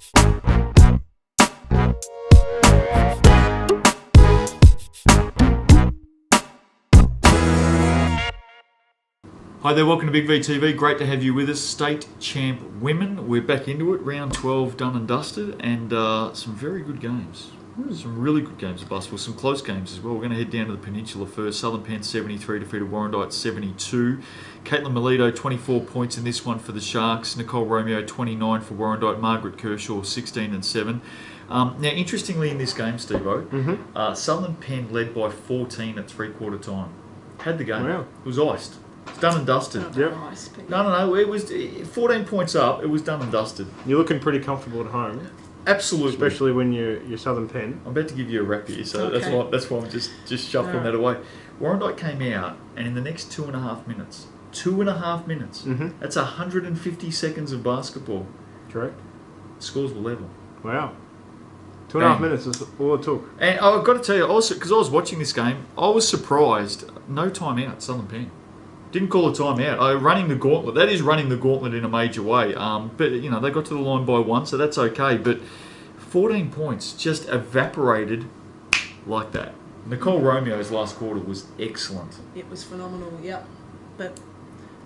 Hi there, welcome to Big V TV. Great to have you with us. State champ women. We're back into it. Round 12 done and dusted, and some very good games. Some really good games of basketball. Some close games as well. We're going to head down to the Peninsula first. Southern Penn 73 defeated Warrandyte 72. Caitlin Melito 24 points in this one for the Sharks. Nicole Romeo 29 for Warrandyte. Margaret Kershaw 16 and 7. Now, interestingly in this game, Steve-O, Southern Penn led by 14 at three-quarter time. Had the game. Wow. It was iced. It's done and dusted. Yep. No. It was 14 points up. It was done and dusted. You're looking pretty comfortable at home. Absolutely. Especially when you're Southern Penn. I'm about to give you a wrap here, so that's why I'm just shuffling that away. Warrandyte came out, and in the next 2.5 minutes, that's 150 seconds of basketball. Correct. Scores were level. Wow. 2.5 minutes is all it took. And I've got to tell you, also, because I was watching this game, I was surprised. No timeout, Southern Penn. Didn't call a timeout. Running the gauntlet. That is running the gauntlet in a major way. But, they got to the line by 1, so that's okay. But 14 points just evaporated like that. Nicole Romeo's last quarter was excellent. It was phenomenal, yep. But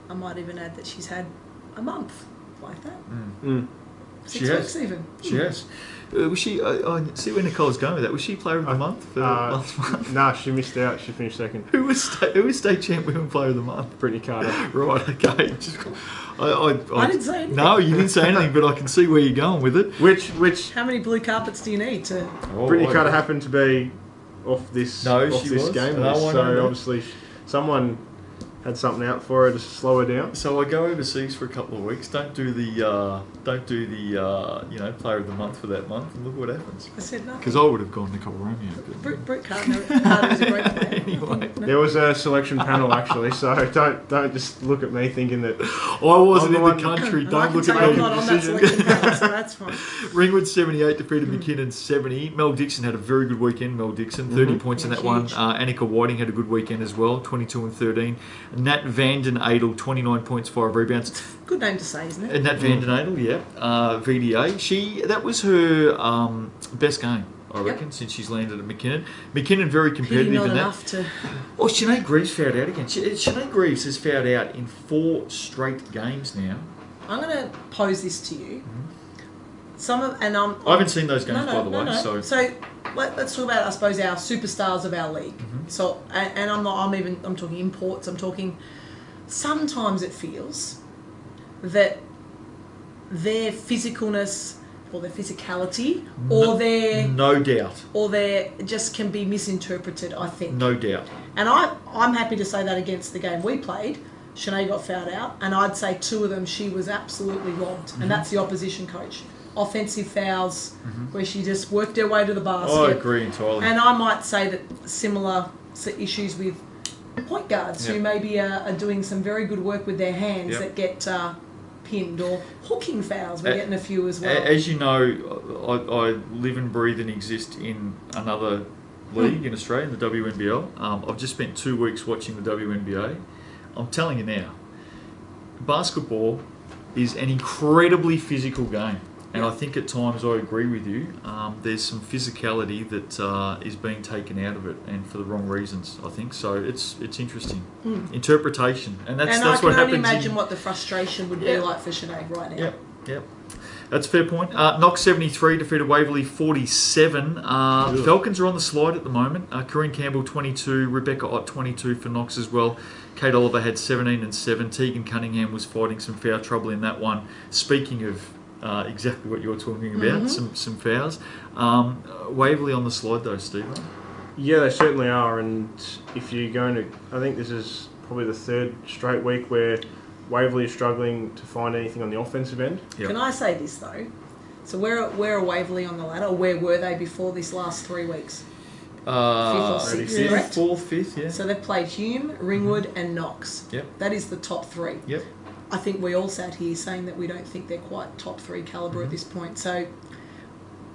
I might even add that she's had a month like that. 6 weeks even. She has. Was she? I see where Nicole's going with that. Was she player of the month for last month? Nah, she missed out. She finished second. Who was state champ women player of the month? Brittany Carter. Right. Okay. I didn't say anything. No, you didn't say anything, but I can see where you're going with it. Which? How many blue carpets do you need to? Brittany Carter happened to be off this. She was. Game No, list, so obviously someone had something out for her to slow her down. So I go overseas for a couple of weeks. Don't do the player of the month for that month, and look what happens. I said nothing. Because I would have gone Nicole Romeo. Britt Carter is a great player. Anyway, there was a selection panel actually, so don't just look at me thinking that I wasn't in the country. Don't look at me. I'm not on that selection panel, so that's fine. Ringwood 78 defeated McKinnon 70. Mel Dixon had a very good weekend. 30 points in that one. Annika Whiting had a good weekend as well, 22 and 13. Nat Vanden Adel, 29 points, 5 rebounds. Good name to say, isn't it? Nat Vanden Adel, yeah. VDA. That was her best game, I reckon, since she's landed at McKinnon. McKinnon very competitive not in that. Enough to... Oh, Sinead Greaves fouled out again. Sinead Greaves has fouled out in 4 straight games now. I'm going to pose this to you. I haven't seen those games, by the way. So let's talk about, I suppose, our superstars of our league. So, and I'm talking imports. I'm talking. Sometimes it feels that their physicalness or their physicality or their just can be misinterpreted. I think. No doubt. And I'm happy to say that against the game we played. Sinead got fouled out, and I'd say 2 of them she was absolutely robbed, and that's the opposition coach. Offensive fouls where she just worked her way to the basket. I agree entirely. And I might say that similar issues with point guards who maybe are doing some very good work with their hands that get pinned, or hooking fouls. We're getting a few as well. As you know, I live and breathe and exist in another league in Australia, in the WNBL. I've just spent 2 weeks watching the WNBA. I'm telling you now, basketball is an incredibly physical game. And I think at times I agree with you. There's some physicality that is being taken out of it, and for the wrong reasons, I think. So it's interesting. Interpretation. And that's what happens. And I can only imagine what the frustration would be like for Sinead right now. Yep. That's a fair point. Knox 73 defeated Waverley 47. Falcons are on the slide at the moment. Corinne Campbell 22, Rebecca Ott 22 for Knox as well. Kate Oliver had 17 and 7. Tegan Cunningham was fighting some foul trouble in that one. Speaking of exactly what you're talking about, some fouls. Waverley on the slide though, Steve. Yeah, they certainly are. And if you're going to, I think this is probably the 3rd straight week where Waverley is struggling to find anything on the offensive end. Yep. Can I say this though? So where are Waverley on the ladder? Or where were they before this last 3 weeks? 5th or 6th, correct? 4th, 5th, yeah. So they've played Hume, Ringwood and Knox. Yep. That is the top 3. Yep. I think we all sat here saying that we don't think they're quite top 3 calibre at this point. So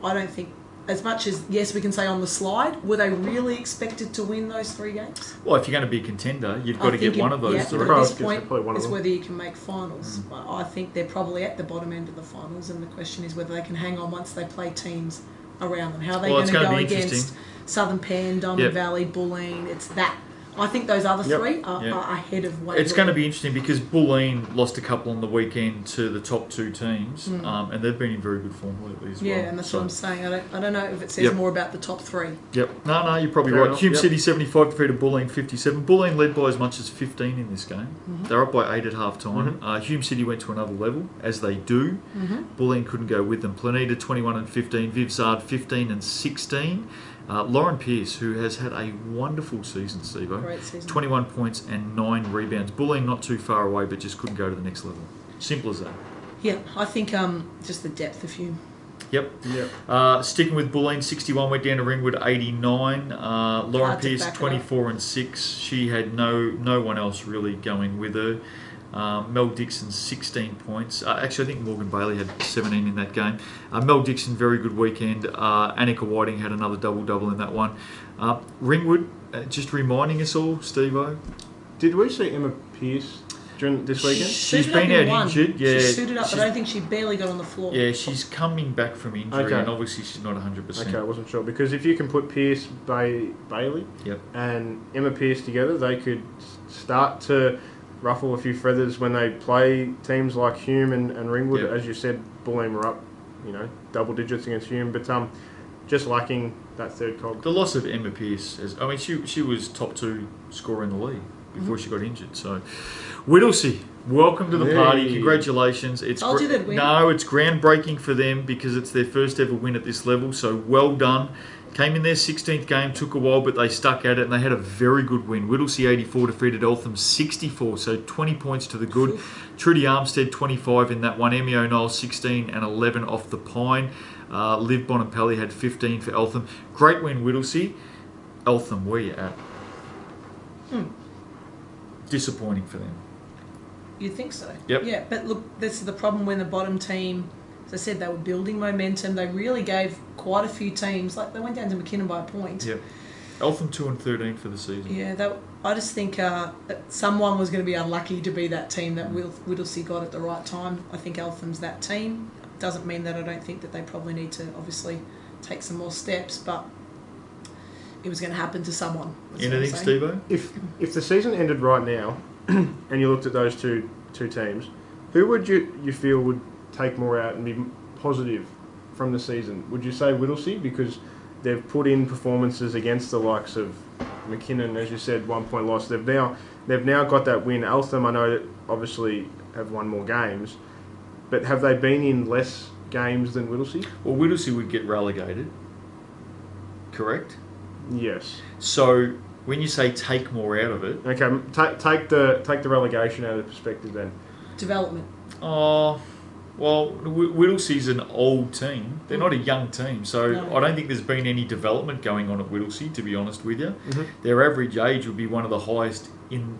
I don't think as much as, yes, we can say on the slide, were they really expected to win those 3 games? Well, if you're going to be a contender, you've got to get one of those Yeah, three. but at this Probably point, one of it's them. whether you can make finals. I think they're probably at the bottom end of the finals, and the question is whether they can hang on once they play teams around them. How are they going to go against Southern Penn, Diamond Valley, Bulleen? It's that. I think those other 3 are ahead of Waverley. It's going to be interesting because Bulleen lost a couple on the weekend to the top 2 teams, and they've been in very good form lately as well. Yeah, and that's what I'm saying. I don't know if it says more about the top 3. Yep. No, you're probably Fair right. enough. Hume City 75 defeated Bulleen 57. Bulleen led by as much as 15 in this game. They're up by 8 at half time. Hume City went to another level, as they do. Bulleen couldn't go with them. Planeta 21 and 15. Vivzard 15 and 16. Lauren Pearce, who has had a wonderful season, Steve-O. Great season. 21 points and 9 rebounds. Bulleen not too far away, but just couldn't go to the next level. Simple as that. Yeah, I think just the depth of Hume. Yep. Sticking with Bulleen, 61 went down to Ringwood, 89. Lauren Pearce, 24 and 6. She had no one else really going with her. Mel Dixon, 16 points. Actually, I think Morgan Bailey had 17 in that game. Mel Dixon, very good weekend. Annika Whiting had another double-double in that one. Ringwood, just reminding us all, Steve-O. Did we see Emma Pearce during this weekend? She's been out injured. Yeah, she suited up, but I don't think she barely got on the floor. Yeah, she's coming back from injury, and obviously she's not 100%. Okay, I wasn't sure. Because if you can put Pearce, Bailey, and Emma Pearce together, they could start to ruffle a few feathers when they play teams like Hume and Ringwood. As you said, Bulleen were up, double digits against Hume, but just lacking that third cog. The loss of Emma Pearce, she was top 2 scorer in the league before she got injured. So, Whittlesea, welcome to the party. Congratulations. Told you they'd win. No, it's groundbreaking for them because it's their first ever win at this level. So well done. Came in their 16th game, took a while, but they stuck at it, and they had a very good win. Whittlesea 84 defeated Eltham 64, so 20 points to the good. Trudy Armstead 25 in that one. Emmy O'Neill 16 and 11 off the Pine. Liv Bonampelli had 15 for Eltham. Great win, Whittlesea. Eltham, where you at? Disappointing for them. You'd think so. Yep. Yeah, but look, this is the problem when the bottom team, as I said, they were building momentum. They really gave quite a few teams, like they went down to McKinnon by a point. Yep. Eltham 2 and 13 for the season. Yeah, I just think that someone was going to be unlucky to be that team that Whittlesea got at the right time. I think Eltham's that team. Doesn't mean that I don't think that they probably need to obviously take some more steps, but it was going to happen to someone. Anything, Steve-O? If the season ended right now, and you looked at those two teams, who would you feel would take more out and be positive from the season? Would you say Whittlesea, because they've put in performances against the likes of McKinnon, as you said, 1 point loss. They've now got that win. Eltham, I know that obviously have won more games, but have they been in less games than Whittlesea? Well, Whittlesea would get relegated, correct? Yes. So when you say take more out of it, okay, take the relegation out of the perspective then. Development. Well, Whittlesea's an old team. They're not a young team, so I don't think there's been any development going on at Whittlesea, to be honest with you. Their average age would be one of the highest in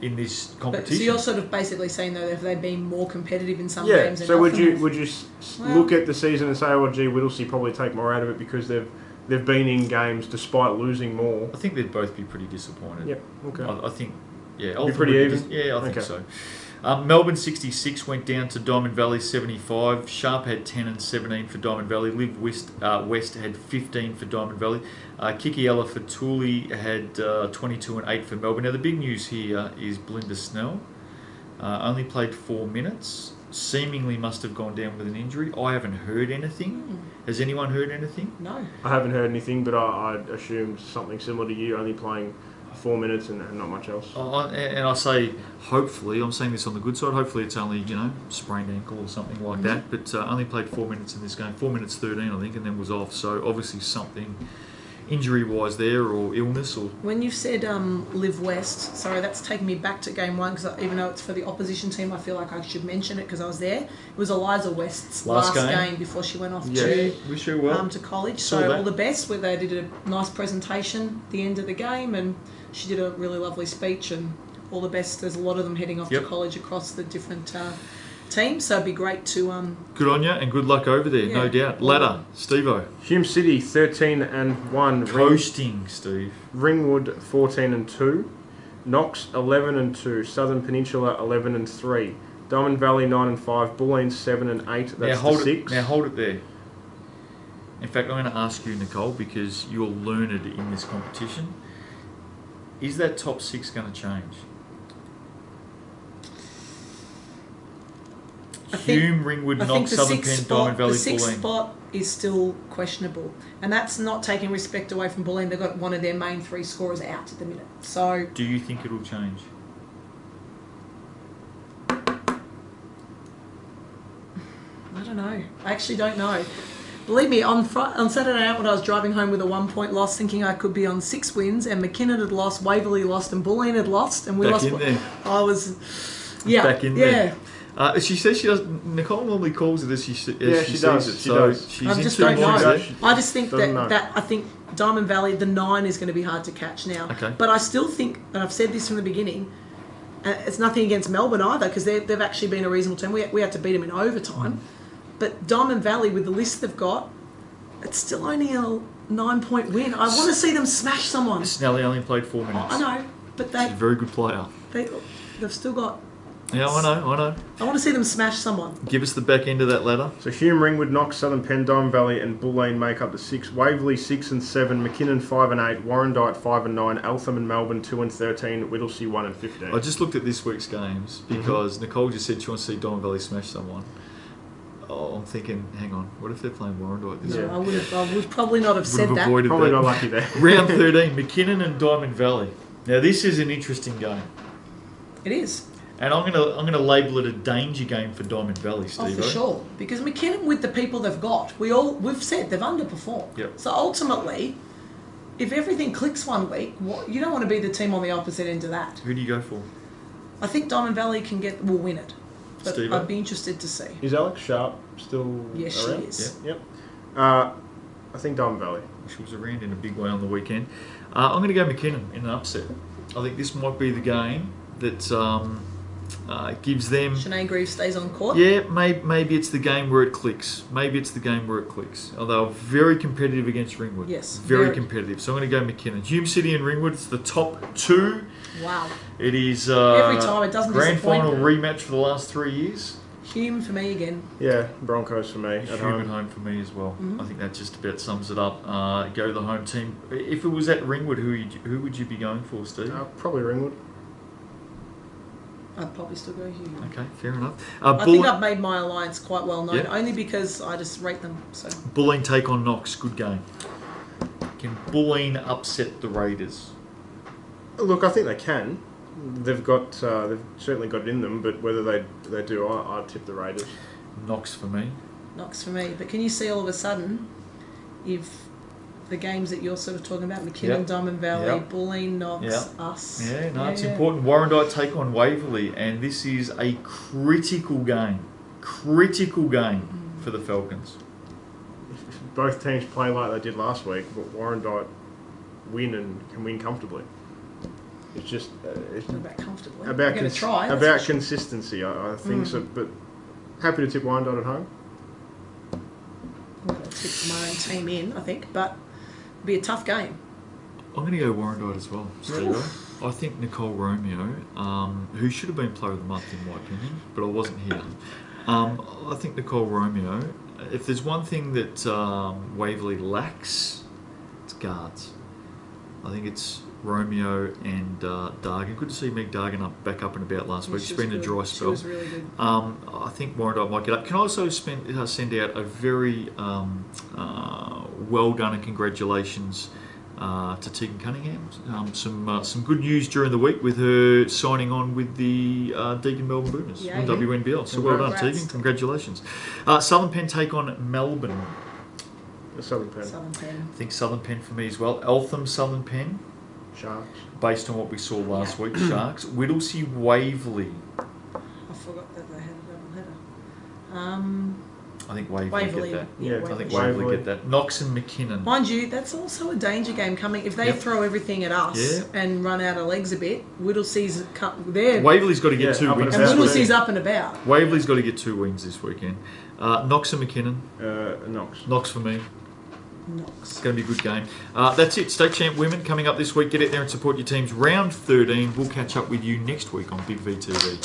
this competition. So you're sort of basically saying, though, have they been more competitive in some games? So would you look at the season and say, oh, gee, Whittlesea probably take more out of it because they've been in games despite losing more? I think they'd both be pretty disappointed. Yep. Okay. I think, be pretty even. I think so. Melbourne 66 went down to Diamond Valley 75. Sharp had 10 and 17 for Diamond Valley. Liv West had 15 for Diamond Valley. Kikiella for Tooley had 22 and 8 for Melbourne. Now the big news here is Belinda Snell only played 4 minutes. Seemingly must have gone down with an injury. I haven't heard anything. Has anyone heard anything? No. I haven't heard anything, but I assumed something similar to you, only playing 4 minutes and not much else. And I say, hopefully, I'm saying this on the good side, hopefully it's only, sprained ankle or something like that, but only played 4 minutes in this game, 4 minutes 13 I think, and then was off, so obviously something injury-wise there, or illness, or... When you said Liv West, sorry, that's taken me back to game one, because even though it's for the opposition team, I feel like I should mention it because I was there. It was Eliza West's last game before she went off to college. So all the best. They did a nice presentation at the end of the game, and she did a really lovely speech, and all the best. There's a lot of them heading off to college across the different team, so it'd be great to. Good on you, and good luck over there, no doubt. Ladder, Steve-O. Hume City 13-1. Coasting, Steve. Ringwood 14-2. Knox 11-2. Southern Peninsula 11-3. Diamond Valley 9-5. Bulleen 7-8. That's the 6. Now hold it there. In fact, I'm going to ask you, Nicole, because you're learned in this competition. Is that top 6 going to change? Hume, Ringwood, Knox, Southern Penn, Diamond Valley, the sixth Bulleen. spot is still questionable, and that's not taking respect away from Bulleen. They've got one of their main 3 scorers out at the minute. So, do you think it'll change? I don't know. I actually don't know. Believe me, on Saturday night when I was driving home with a 1-point loss, thinking I could be on 6 wins, and McKinnon had lost, Waverley lost, and Bulleen had lost, and we Back lost. in there. I was, yeah, Back in there. She says she does. Nicole normally calls it as she sees it. She So does. she's I just in don't two minds know. there. I just think Doesn't know. that I think Diamond Valley, the 9 is going to be hard to catch now. Okay. But I still think, and I've said this from the beginning, it's nothing against Melbourne either, because they've actually been a reasonable team. We had to beat them in overtime. But Diamond Valley, with the list they've got, it's still only a 9-point win. I want to see them smash someone. Snelly only played 4 minutes. I know, but She's a very good player. they've still got. Yeah, I know. I want to see them smash someone. Give us the back end of that ladder. So Hume, Ringwood, Knox, Southern Penn, Diamond Valley, and Bulleen make up the 6. Waverley 6-7. McKinnon 5-8. Warrandyte 5-9. Eltham and Melbourne 2-13. Whittlesea 1-15. I just looked at this week's games because Nicole just said she wants to see Diamond Valley smash someone. Oh, I'm thinking, hang on, what if they're playing Warrandyte this No, week? I would probably not have said that. Avoided Probably that. not lucky there. Round 13, McKinnon and Diamond Valley. Now this is an interesting game, It is. and I'm gonna label it a danger game for Diamond Valley, Oh, Steve. for sure. Because McKinnon, with the people they've got, we've said they've underperformed. Yep. So ultimately, if everything clicks one week, you don't want to be the team on the opposite end of that. Who do you go for? I think Diamond Valley will win it. But Steve? I'd be interested to see. Is Alex Sharp still Yes, around? she is. Yep. I think Diamond Valley. She was around in a big way on the weekend. I'm going to go McKinnon in an upset. I think this might be the game that gives them... Sinead Greaves stays on court. Yeah, maybe it's the game where it clicks. Although very competitive against Ringwood. Yes, Very very. competitive. So I'm going to go McKinnon. Hume City and Ringwood, it's the top 2. Wow. It is Every time it doesn't grand disappoint. final rematch for the last 3 years. Hume for me again. Yeah, Broncos for me at Hume home. at home for me as well. Mhm. I think that just about sums it up. Go to the home team. If it was at Ringwood, who would you be going for, Steve? Probably Ringwood. I'd probably still go Hume. Okay, fair enough. I think I've made my alliance quite well known, Yeah. only because I just rate them. So Bulleen take on Knox. Good game. Can Bulleen upset the Raiders? Look, I think they can. They've certainly got it in them, but whether they do, I'd tip the Raiders. Knox for me. Knox for me. But can you see all of a sudden, if the games that you're sort of talking about, McKinnon, Yep. Diamond Valley, Yep. Bulleen, Knox, Yep. us. Yeah, no, it's important. Warrandyte take on Waverley, and this is a critical game. For the Falcons. If both teams play like they did last week, but Warrandyte win and can win comfortably. It's just it's Not about comfortably. about We're going to try. that's about for sure. consistency. I think so, but happy to tip Warrandyte at home. I'm going to tip my own team in, I think, but it'll be a tough game. I'm going to go Warrandyte as well, Steve. I think Nicole Romeo, who should have been Player of the Month in my opinion, but I wasn't here. I think Nicole Romeo, if there's one thing that Waverley lacks, it's guards. I think it's Romeo and Dargan. Good to see Meg Dargan back up and about last week. She's been in a dry spell. She was really good. I think Warrandyte might get up. Can I also send out a very well done and congratulations to Tegan Cunningham. Some good news during the week with her signing on with the Deakin Melbourne Boomers Yeah, in yeah. WNBL. So well done, Congrats. Tegan. Congratulations. Southern Penn take on Melbourne. The Southern Penn. Southern Penn. I think Southern Penn for me as well. Eltham, Southern Penn, Sharks. based on what we saw last week. Sharks. Whittlesea, Waverley. I forgot that they had a double header. I think Waverley Waverley. get that. Yeah, I think Waverley. Waverley get that. Knox and McKinnon. Mind you, that's also a danger game coming. If they Yep. throw everything at us Yeah. and run out of legs a bit, Whittlesea's there. Waverley's got to get Yeah, 2 up and wins. And about. this week. Whittlesea's up and about. Waverley's got to get 2 wins this weekend. Knox and McKinnon. Knox. Knox for me. Knox. It's going to be a good game. That's it. State Champ Women coming up this week. Get out there and support your teams. Round 13. We'll catch up with you next week on Big VTV.